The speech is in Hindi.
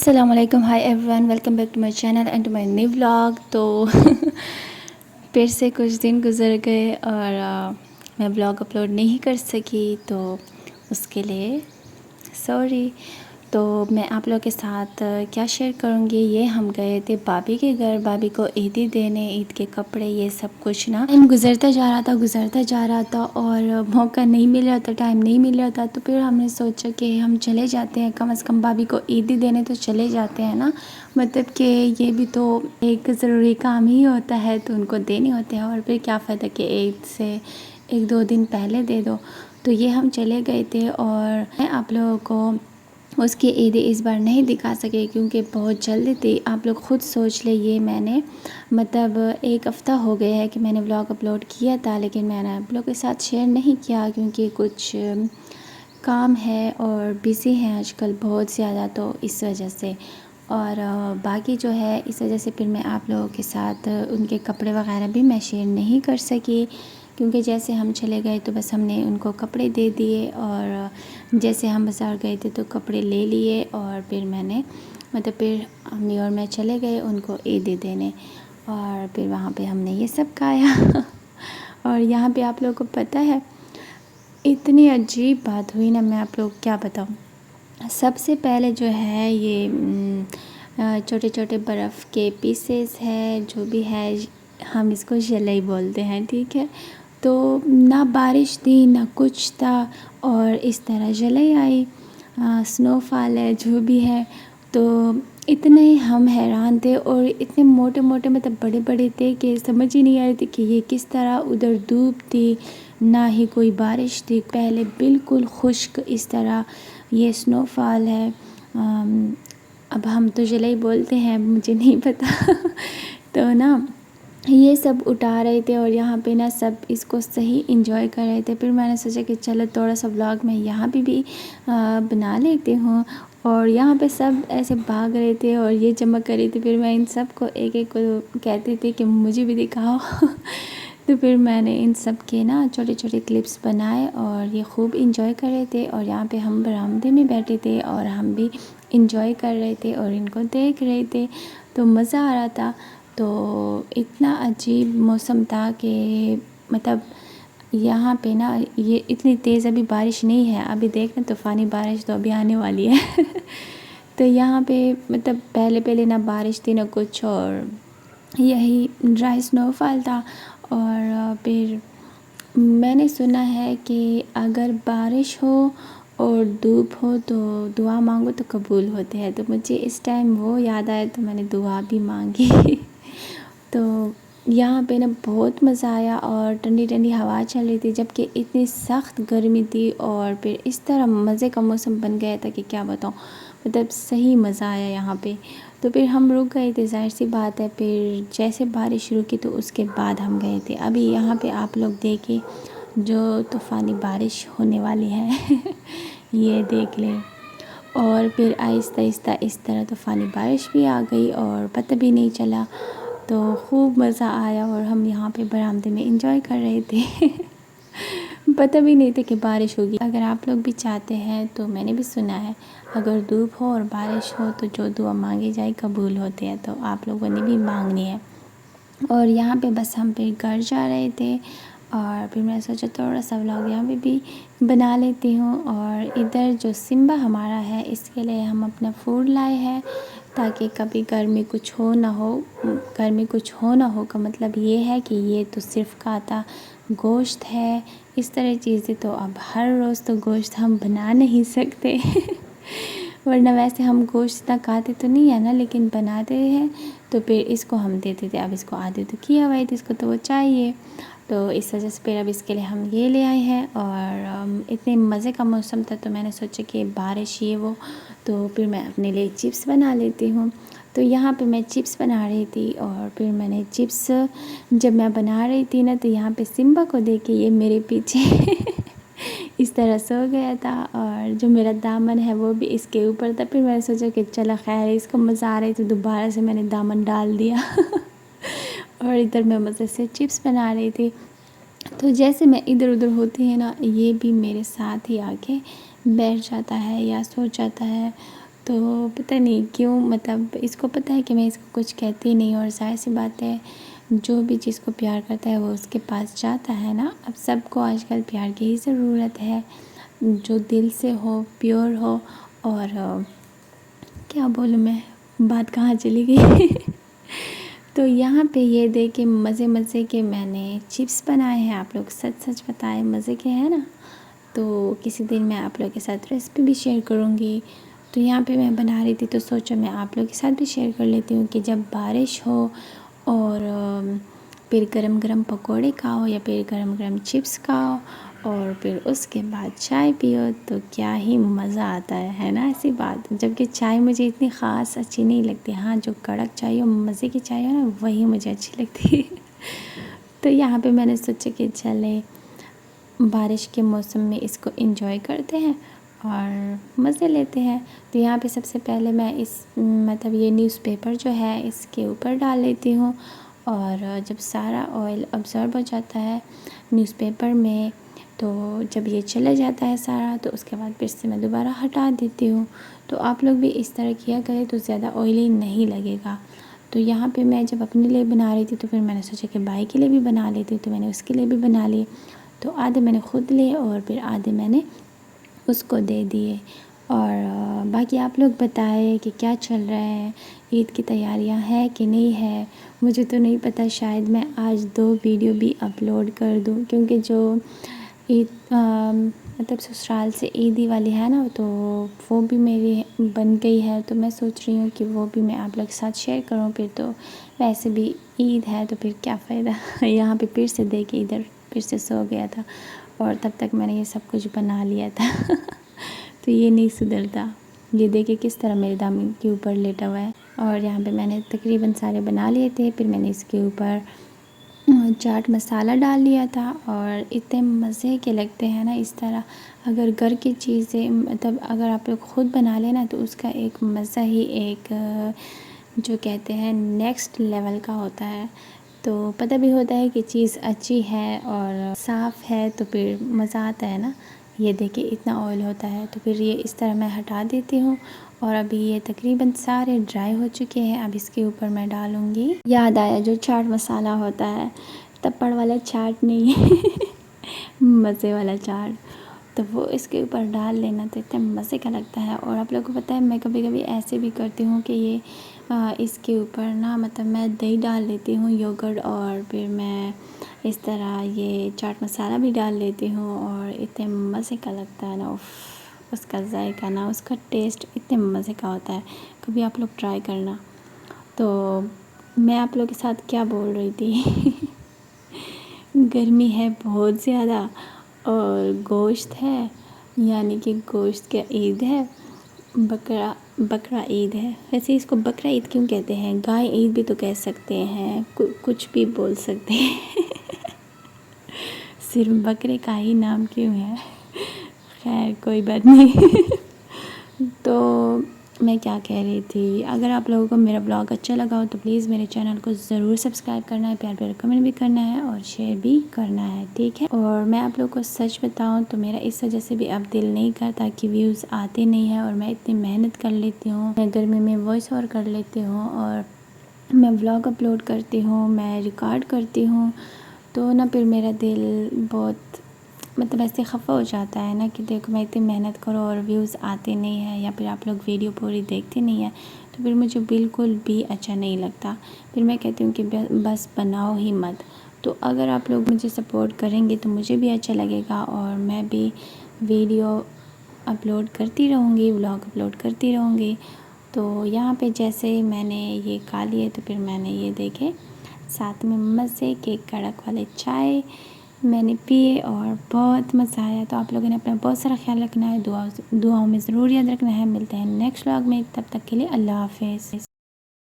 अस्सलामुअलैकुम, hi everyone, welcome back to my channel and to my new vlog. तो फिर से कुछ दिन गुजर गए और मैं व्लॉग अपलोड नहीं कर सकी, तो उसके लिए सॉरी। तो मैं आप लोगों के साथ क्या शेयर करूँगी, ये हम गए थे भाभी के घर, भाभी को ईदी देने, ईद के कपड़े ये सब कुछ ना। टाइम गुजरता जा रहा था और मौका नहीं मिल रहा था, टाइम नहीं मिल रहा था। तो फिर हमने सोचा कि हम चले जाते हैं, कम से कम भाभी को ईदी देने तो चले जाते हैं ना। मतलब कि ये भी तो एक ज़रूरी काम ही होता है, तो उनको देने होते हैं। और फिर क्या फ़ायदा कि ईद से एक दो दिन पहले दे दो। तो ये हम चले गए थे और मैं आप लोगों को उसकी ईदी इस बार नहीं दिखा सके क्योंकि बहुत जल्दी थी। आप लोग ख़ुद सोच ले, ये मैंने मतलब एक हफ़्ता हो गया है कि मैंने व्लॉग अपलोड किया था, लेकिन मैंने आप लोग के साथ शेयर नहीं किया क्योंकि कुछ काम है और बिज़ी हैं आजकल बहुत ज़्यादा, तो इस वजह से। और बाकी जो है इस वजह से फिर मैं आप लोगों के साथ उनके कपड़े वगैरह भी मैं शेयर नहीं कर सकी क्योंकि जैसे हम चले गए तो बस हमने उनको कपड़े दे दिए और जैसे हम बाज़ार गए थे तो कपड़े ले लिए और फिर मैंने मतलब फिर अम्मी और मैं चले गए उनको ईदी देने और फिर वहाँ पे हमने ये सब खाया। और यहाँ पे आप लोगों को पता है इतनी अजीब बात हुई ना, मैं आप लोग क्या बताऊँ। सबसे पहले जो है ये छोटे छोटे बर्फ़ के पीसेस है, जो भी है हम इसको जलाई बोलते हैं, ठीक है। तो ना बारिश थी ना कुछ था और इस तरह जलाई आई, स्नोफॉल है जो भी है। तो इतने हम हैरान थे और इतने मोटे मोटे मतलब बड़े बड़े थे कि समझ ही नहीं आ रही थी कि ये किस तरह। उधर धूप थी, ना ही कोई बारिश थी, पहले बिल्कुल खुश्क इस तरह ये स्नोफॉल है। अब हम तो जलाई बोलते हैं, मुझे नहीं पता। तो ना ये सब उठा रहे थे और यहाँ पे ना सब इसको सही एंजॉय कर रहे थे। फिर मैंने सोचा कि चलो थोड़ा सा व्लॉग मैं यहाँ पे भी बना लेती हूँ। और यहाँ पे सब ऐसे भाग रहे थे और ये चमक कर रही थी। फिर मैं इन सब को एक एक को कहती थी कि मुझे भी दिखाओ। तो फिर मैंने इन सब के ना छोटे छोटे क्लिप्स बनाए और ये खूब इंजॉय कर रहे थे। और यहाँ पे हम बरामदे में बैठे थे और हम भी इंजॉय कर रहे थे और इनको देख रहे थे, तो मज़ा आ रहा था। तो इतना अजीब मौसम था कि मतलब यहाँ पे ना ये इतनी तेज़ अभी बारिश नहीं है, अभी देखना तूफ़ानी बारिश तो अभी आने वाली है। तो यहाँ पे मतलब पहले पहले ना बारिश थी ना कुछ, और यही ड्राई स्नोफॉल था। और फिर मैंने सुना है कि अगर बारिश हो और धूप हो तो दुआ मांगो तो कबूल होते हैं। तो मुझे इस टाइम वो याद आया तो मैंने दुआ भी मांगी। तो यहाँ पे ना बहुत मज़ा आया और ठंडी ठंडी हवा चल रही थी, जबकि इतनी सख्त गर्मी थी। और फिर इस तरह मज़े का मौसम बन गया था कि क्या बताऊँ, मतलब सही मज़ा आया यहाँ पे। तो फिर हम रुक गए थे, जाहिर सी बात है। फिर जैसे बारिश रुकी तो उसके बाद हम गए थे। अभी यहाँ पे आप लोग देखिए जो तूफ़ानी बारिश होने वाली है। ये देख लें। और फिर आहिस्ता आहिस्ता इस तरह तूफ़ानी बारिश भी आ गई और पता भी नहीं चला। तो खूब मज़ा आया और हम यहाँ पे बरामदे में एंजॉय कर रहे थे। पता भी नहीं था कि बारिश होगी। अगर आप लोग भी चाहते हैं तो मैंने भी सुना है अगर धूप हो और बारिश हो तो जो दुआ मांगी जाए कबूल होते हैं, तो आप लोगों ने भी मांगनी है। और यहाँ पे बस हम फिर घर जा रहे थे और फिर मैंने सोचा थोड़ा सा व्लॉग यहाँ पे भी बना लेती हूँ। और इधर जो सिम्बा हमारा है इसके लिए हम अपना फूड लाए हैं ताकि कभी घर में कुछ हो ना हो। घर में कुछ हो ना हो का मतलब ये है कि ये तो सिर्फ़ खाता गोश्त है, इस तरह चीज़ें तो अब हर रोज़ तो गोश्त हम बना नहीं सकते। वरना वैसे हम गोश्त इतना खाते तो नहीं है ना, लेकिन बनाते हैं तो फिर इसको हम देते थे। अब इसको आदत तो किया हुआ है तो इसको तो वो चाहिए, तो इस वजह से फिर अब इसके लिए हम ये ले आए हैं। और इतने मज़े का मौसम था तो मैंने सोचा कि बारिश ये वो, तो फिर मैं अपने लिए चिप्स बना लेती हूँ। तो यहाँ पे मैं चिप्स बना रही थी और फिर मैंने चिप्स जब मैं बना रही थी ना तो यहाँ पे सिम्बा को देख के ये मेरे पीछे इस तरह सो गया था और जो मेरा दामन है वो भी इसके ऊपर था। फिर मैंने सोचा कि चलो खैर इसको मज़ा आ रही, तो दोबारा से मैंने दामन डाल दिया। और इधर मैं मज़े से चिप्स बना रही थी। तो जैसे मैं इधर उधर होती है ना, ये भी मेरे साथ ही आके बैठ जाता है या सो जाता है। तो पता नहीं क्यों, मतलब इसको पता है कि मैं इसको कुछ कहती नहीं, और ज़ाहिर सी बात है जो भी चीज़ को प्यार करता है वो उसके पास जाता है ना। अब सबको आजकल प्यार की ही ज़रूरत है, जो दिल से हो, प्योर हो। और क्या बोलूँ मैं, बात कहाँ चली गई। तो यहाँ पे ये दे के मज़े मज़े के मैंने चिप्स बनाए हैं। आप लोग सच सच बताएं, मज़े के हैं ना। तो किसी दिन मैं आप लोग के साथ रेसिपी भी शेयर करूँगी। तो यहाँ पे मैं बना रही थी तो सोचा मैं आप लोग के साथ भी शेयर कर लेती हूँ कि जब बारिश हो और फिर गरम गरम पकोड़े खाओ या फिर गरम गरम चिप्स खाओ और फिर उसके बाद चाय पियो तो क्या ही मज़ा आता है ना। ऐसी बात, जबकि चाय मुझे इतनी ख़ास अच्छी नहीं लगती। हाँ, जो कड़क चाय हो, मज़े की चाय हो ना, वही मुझे अच्छी लगती है। तो यहाँ पे मैंने सोचा कि चले बारिश के मौसम में इसको एंजॉय करते हैं और मज़े लेते हैं। तो यहाँ पे सबसे पहले मैं मतलब ये न्यूज़पेपर जो है इसके ऊपर डाल लेती हूँ, और जब सारा ऑयल अब्ज़ॉर्ब हो जाता है न्यूज़पेपर में, तो जब ये चला जाता है सारा, तो उसके बाद फिर से मैं दोबारा हटा देती हूँ। तो आप लोग भी इस तरह किया करें तो ज़्यादा ऑयली नहीं लगेगा। तो यहाँ पे मैं जब अपने लिए बना रही थी तो फिर मैंने सोचा कि भाई के लिए भी बना लेती हूँ, तो मैंने उसके लिए भी बना लिए। तो आधे मैंने ख़ुद लिए और फिर आधे मैंने उसको दे दिए। और बाकी आप लोग बताएं कि क्या चल रहा है, ईद की तैयारियां है कि नहीं है। मुझे तो नहीं पता, शायद मैं आज 2 वीडियो भी अपलोड कर दूं, क्योंकि जो ईद मतलब ससुराल से ईदी वाली है ना, तो वो भी मेरी बन गई है। तो मैं सोच रही हूँ कि वो भी मैं आप लोग के साथ शेयर करूँ। फिर तो वैसे भी ईद है तो फिर क्या फ़ायदा। यहाँ पे फिर से देखे इधर फिर से सो गया था और तब तक मैंने ये सब कुछ बना लिया था। तो ये नहीं सुधरता, ये देखिए किस तरह मेरे दामन के ऊपर लेटा हुआ है। और यहाँ पे मैंने तकरीबन सारे बना लिए थे। फिर मैंने इसके ऊपर चाट मसाला डाल लिया था, और इतने मज़े के लगते हैं ना इस तरह। अगर घर की चीज़ें मतलब अगर आप लोग ख़ुद बना लेना तो उसका एक मज़ा ही एक जो कहते हैं नेक्स्ट लेवल का होता है। तो पता भी होता है कि चीज़ अच्छी है और साफ़ है, तो फिर मज़ा आता है ना। ये देखिए इतना ऑयल होता है, तो फिर ये इस तरह मैं हटा देती हूँ। और अभी ये तकरीबन सारे ड्राई हो चुके हैं। अब इसके ऊपर मैं डालूँगी, याद आया जो चाट मसाला होता है, तप्पड़ वाला चाट नहीं मज़े वाला चाट, तो वो इसके ऊपर डाल लेना तो इतने मज़े का लगता है। और आप लोगों को पता है मैं कभी कभी ऐसे भी करती हूँ कि ये इसके ऊपर ना मतलब मैं दही डाल लेती हूँ, योगर्ट, और फिर मैं इस तरह ये चाट मसाला भी डाल लेती हूँ, और इतने मज़े का लगता है ना। उसका जायका ना, उसका टेस्ट इतने मज़े का होता है। कभी आप लोग ट्राई करना। तो मैं आप लोगों के साथ क्या बोल रही थी। गर्मी है बहुत ज़्यादा और गोश्त है, यानी कि गोश्त का ईद है, बकरा ईद है। वैसे इसको बकरा ईद क्यों कहते हैं, गाय ईद भी तो कह सकते हैं, कुछ भी बोल सकते हैं। सिर्फ बकरे का ही नाम क्यों है। खैर कोई बात नहीं। तो मैं क्या कह रही थी, अगर आप लोगों को मेरा ब्लॉग अच्छा लगा हो तो प्लीज़ मेरे चैनल को ज़रूर सब्सक्राइब करना है, प्यार प्यार कमेंट भी करना है और शेयर भी करना है, ठीक है। और मैं आप लोगों को सच बताऊं तो मेरा इस वजह से भी अब दिल नहीं करता कि व्यूज़ आते नहीं हैं, और मैं इतनी मेहनत कर लेती हूँ, मैं गर्मी में वॉइस ओवर कर लेती हूँ, और मैं ब्लॉग अपलोड करती हूँ, मैं रिकॉर्ड करती हूँ, तो ना फिर मेरा दिल बहुत मतलब ऐसे खफ़ा हो जाता है ना कि देखो मैं इतनी मेहनत करो और व्यूज़ आते नहीं हैं, या फिर आप लोग वीडियो पूरी देखते नहीं हैं, तो फिर मुझे बिल्कुल भी अच्छा नहीं लगता। फिर मैं कहती हूँ कि बस बनाओ ही मत। तो अगर आप लोग मुझे सपोर्ट करेंगे तो मुझे भी अच्छा लगेगा, और मैं भी वीडियो अपलोड करती रहूँगी, व्लॉग अपलोड करती रहूँगी। तो यहाँ पे जैसे मैंने ये खा लिए तो फिर मैंने ये देखे साथ में मज़े के कड़क वाले चाय मैंने पिए और बहुत मज़ा आया। तो आप लोगों ने अपना बहुत सारा ख्याल रखना है, दुआओं में ज़रूर याद रखना है। मिलते हैं नेक्स्ट व्लॉग में, तब तक के लिए अल्लाह हाफ़िज़।